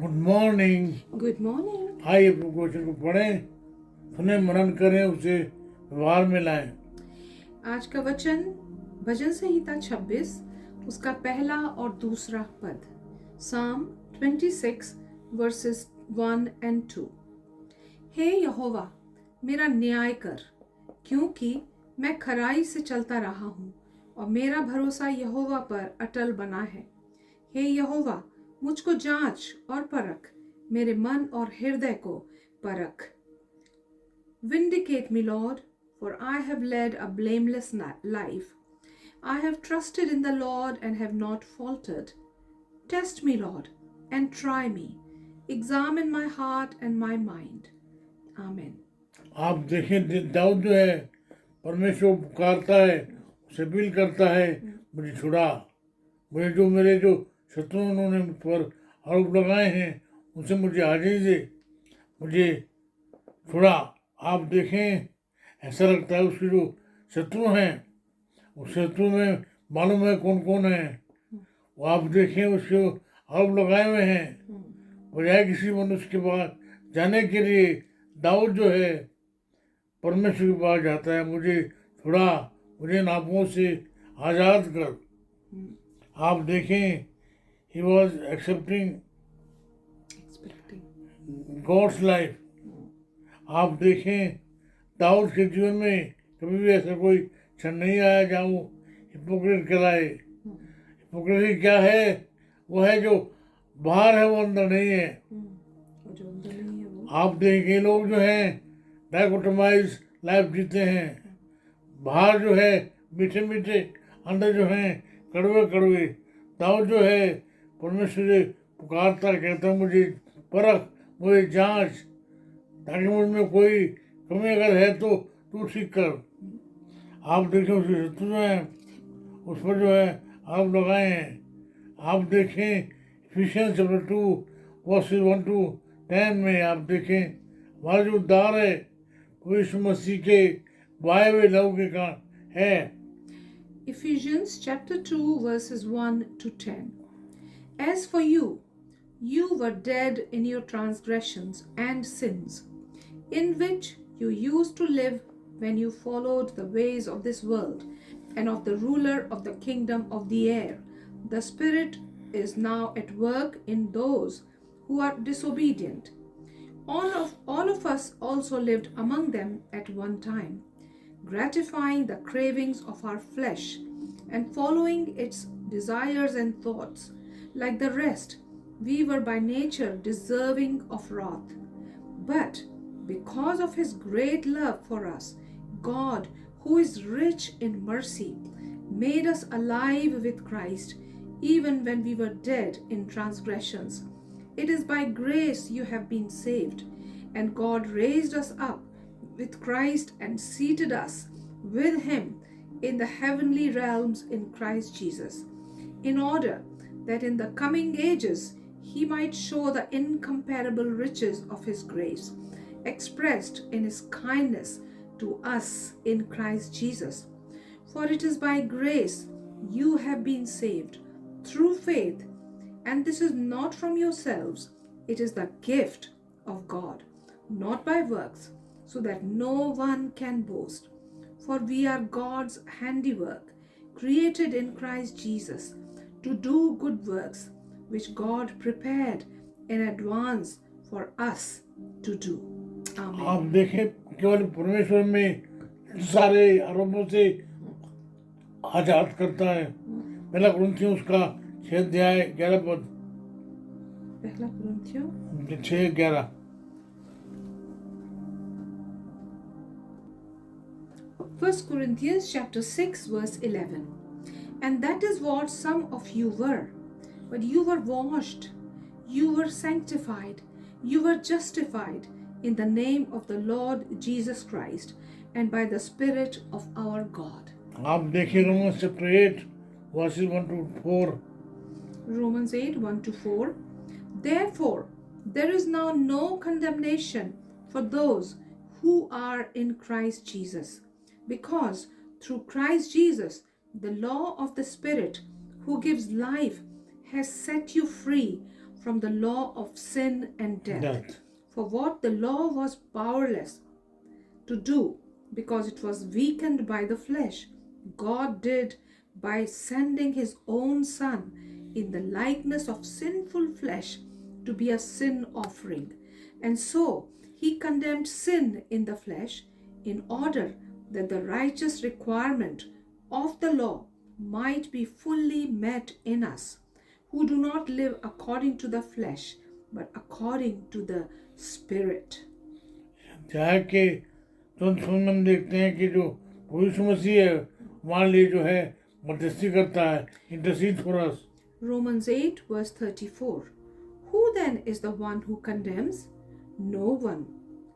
Good morning. Good morning. आइए question को पढ़ें, सुने, मनन करें, उसे व्यवहार में लाएं। आज का वचन भजन संहिता 26 उसका पहला और दूसरा पद, Psalm 26 verses 1 and 2। हे यहोवा, मेरा न्याय कर, क्योंकि मैं खराई से चलता रहा हूँ और मेरा भरोसा यहोवा पर अटल बना है। हे यहोवा, मुझको जांच और परख, मेरे मन और हृदय को परख। Vindicate me, Lord, for I have led a blameless life. I have trusted in the Lord and have not faltered. Test me, Lord, and try me. Examine my heart and my mind. Amen. आप देखें, दाऊद जो है परमेश्वर को पुकारता है, उसे appeal करता है, मुझे छुड़ा, मुझे मेरे जो शत्रु उन्होंने मुझ पर आरोप लगाए हैं उनसे मुझे आज़ादी दे, मुझे छुड़ा। आप देखें, ऐसा लगता है उसके जो शत्रु हैं, उस शत्रु में मालूम है कौन कौन है, वो आप देखें उसके आरोप लगाए हुए हैं। बजाय किसी मनुष्य के पास जाने के लिए दाऊद जो है परमेश्वर के पास जाता है, मुझे छुड़ा, मुझे नापों से आज़ाद कर। आप देखें, he was accepting God's life। आप देखें, दाऊद के जीवन में कभी भी ऐसा कोई क्षण नहीं आया जहाँ वो हिपोक्रेट कहलाए। हिपोक्रेसी क्या है? वो है जो बाहर है वो अंदर नहीं है। आप देखें, लोग जो हैं डायकोटमाइज लाइफ जीते हैं, बाहर जो है मीठे मीठे, अंदर जो हैं कड़वे कड़वे। दाऊद जो है परमेश्वर से पुकारता, कहता मुझे परख, मुझे जांच, ताकि मुझ में कोई कमी अगर है तो तू ठीक कर। आप देखें, उसके शत्रु जो हैं उस पर जो है आरोप लगाए हैं। आप देखें इफिशियंस चैप्टर 2 वर्सेस 1 to 10 में आप देखें, हमारा जो उद्धार है वो यीशु मसीह के बाए हुए लहू के कारण है। Ephesians chapter 2 verses 1 to 10। As for you, you were dead in your transgressions and sins, in which you used to live when you followed the ways of this world and of the ruler of the kingdom of the air. The Spirit is now at work in those who are disobedient. All of us also lived among them at one time, gratifying the cravings of our flesh and following its desires and thoughts. Like the rest, we were by nature deserving of wrath. But because of his great love for us, God, who is rich in mercy, made us alive with Christ, even when we were dead in transgressions. It is by grace you have been saved, and God raised us up with Christ and seated us with him in the heavenly realms in Christ Jesus, in order that in the coming ages he might show the incomparable riches of his grace, expressed in his kindness to us in Christ Jesus. For it is by grace you have been saved, through faith, and this is not from yourselves, it is the gift of God, not by works, so that no one can boast. For we are God's handiwork, created in Christ Jesus, to do good works, which God prepared in advance for us to do. Amen. आप देखें, केवल परमेश्वर में सारे आरोपों से आजाद करता है। पहला कुरिन्थियों उसका 6 अध्याय 11 पद, पहला कुरिन्थियों 6:11। First Corinthians chapter 6 verse 11. And that is what some of you were. But you were washed, you were sanctified, you were justified in the name of the Lord Jesus Christ and by the Spirit of our God. आप देखिए Romans chapter 8 versus 1 to 4। Romans 8 1 to 4. Therefore, there is now no condemnation for those who are in Christ Jesus, because through Christ Jesus, the law of the Spirit who gives life has set you free from the law of sin and death. death. For what the law was powerless to do, because it was weakened by the flesh, God did by sending his own Son in the likeness of sinful flesh to be a sin offering. And so he condemned sin in the flesh in order that the righteous requirement of the law might be fully met in us, who do not live according to the flesh, but according to the Spirit. अध्याय के तुरंत में हम देखते हैं कि जो यीशु मसीह है हमारे लिए जो है मध्यस्थी करता है, intercede for us. Romans 8, verse 34. Who then is the one who condemns? No one.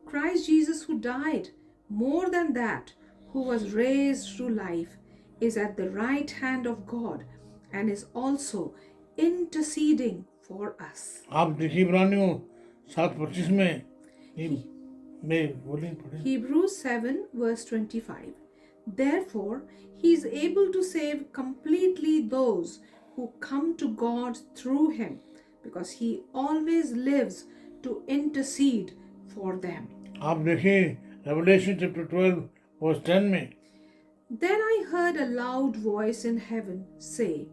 Christ Jesus, who died, more than that, who was raised to life, is at the right hand of God and is also interceding for us. आप देखिए इब्रानियों 7:25 में बोलिए पढ़िए. Hebrews 7, verse 25. Therefore, he is able to save completely those who come to God through him, because he always lives to intercede for them. आप देखिए revelation chapter 12 verse 10 में. Then I heard a loud voice in heaven say,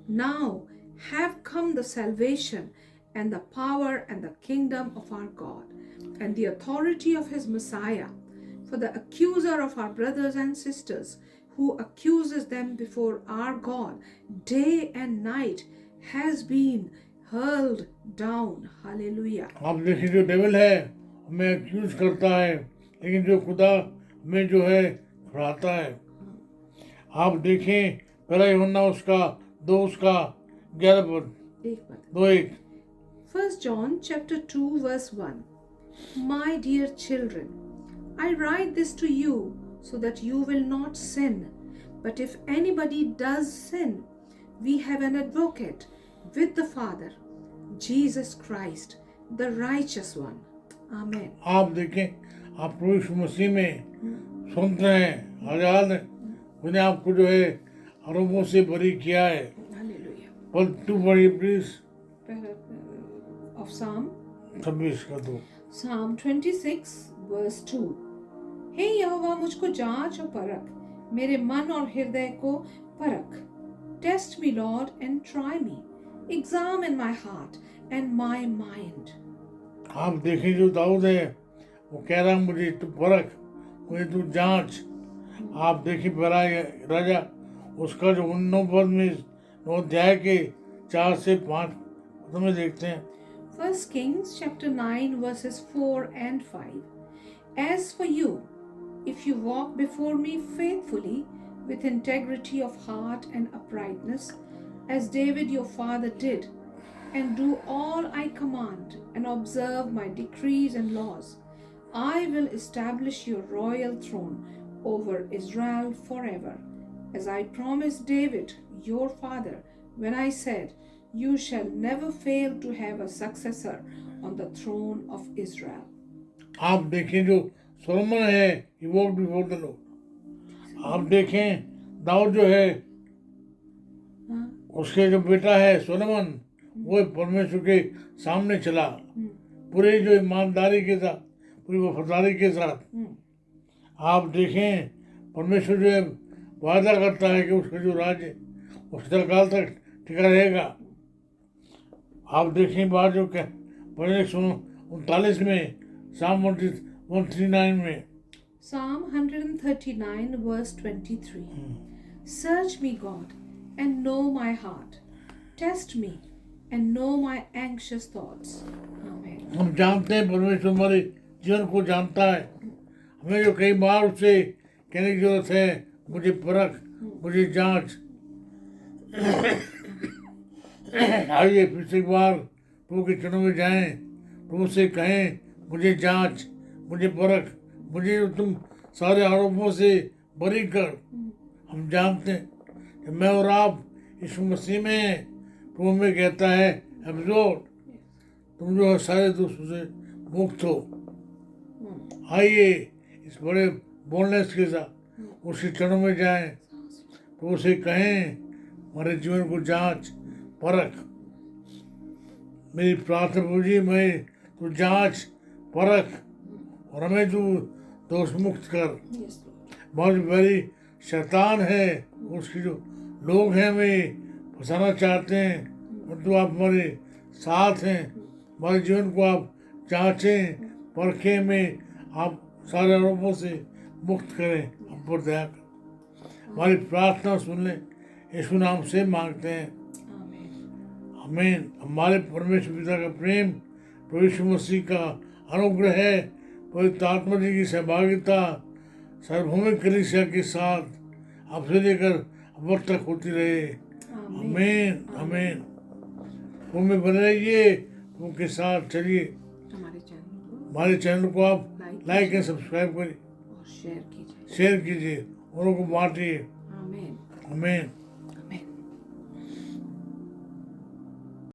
Now have come the salvation and the power and the kingdom of our God and the authority of his Messiah. For the accuser of our brothers and sisters, who accuses them before our God day and night, has been hurled down. Hallelujah. आप देखिए जो devil है हमें accused करता है, लेकिन जो खुदा हमें जो है छुड़ाता है. आप देखें पहला यूहन्ना उसका 2 उसका 11 पद. एक बात. 2:1. 1 John chapter 2 verse 1. My dear children, I write this to you so that you will not sin. But if anybody does sin, we have an advocate with the Father, Jesus Christ, the righteous one. Amen. आप देखें आप प्रभु यीशु मसीह में स्वतंत्र हैं, आजाद हैं. उसने आपको जो है आरोपों से बरी किया है. Hallelujah. पद 2 पढ़िए प्लीज. Of Psalm 26 का 2. Psalm 26 verse 2. हे यहोवा मुझको जांच और परख, मेरे मन और हृदय को परख. Test me, Lord, and try me. Examine my heart and my mind. आप देखें जो दाऊद है वो कह रहा है मुझे तू परख, मुझे तू जांच. आप देखिए पहला राजा उसका जो 9 पद में 9 अध्याय के 4 से 5 पद में देखते हैं. 1 Kings chapter 9 verses 4 and 5. As for you, if you walk before me faithfully with integrity of heart and uprightness, as David your father did, and do all I command and observe my decrees and laws, I will establish your royal throne over Israel forever, as I promised David your father when I said, You shall never fail to have a successor on the throne of Israel. आप देखें जो Solomon है he walked before the Lord. आप देखें दाऊद जो है उसके जो बेटा है सोलोमन वो परमेश्वर के सामने चला पूरे जो ईमानदारी के साथ, पूरी वफादारी के साथ. आप देखें परमेश्वर जो है वादा करता है कि उसका जो राज्य उस काल तक टिका रहेगा. आप देखें बात जो क्या पहले 39 में Psalm 139 में. Psalm 139 verse 23. Search me, God, and know my heart. Test me and know my anxious thoughts. Amen. हम जानते हैं परमेश्वर हमारे जीवन को जानता है. हमें जो कई बार उससे कहने की जरूरत है मुझे परख, मुझे जांच. आइए फिर से एक बार प्रभु के चरणों में जाएं, प्रभु से कहें मुझे जांच, मुझे परख, मुझे तुम सारे आरोपों से बरी कर. हम जानते हैं कि मैं और आप यीशु मसीह में हैं. प्रभु में कहता है एब्सोर्ड, तुम जो है सारे दोस्तों से मुक्त हो. आइए इस बड़े बोलनेस के साथ उसके चरणों में जाएं, प्रभु से कहें हमारे जीवन को जांच परख. मेरी प्रार्थना प्रभु जी, मैं तू जांच परख और हमें तू दोष मुक्त कर। Yes, Lord. बहुत बड़ी शैतान है, उसके जो लोग हैं हमें फंसाना चाहते हैं, परंतु आप हमारे साथ हैं। हमारे जीवन को आप जांचें परखें, में आप सारे आरोपों से मुक्त करें, हम पर दया करें। हमारी प्रार्थना सुन लें, यीशु नाम से मांगते हैं, Amen. आमीन। हमारे परमेश्वर पिता का प्रेम, प्रभु यीशु मसीह का अनुग्रह है, पवित्र आत्मा जी की सहभागिता सार्वभौमिक कलीसिया के साथ आपसे लेकर अब तक होती रहे। आमीन आमीन। में बने रहिए, उनके साथ चलिए। हमारे चैनल को आप लाइक एंड सब्सक्राइब करिए और शेयर कीजिए। शेयर कीजिए, उनको बांटिए। आमीन। आमीन।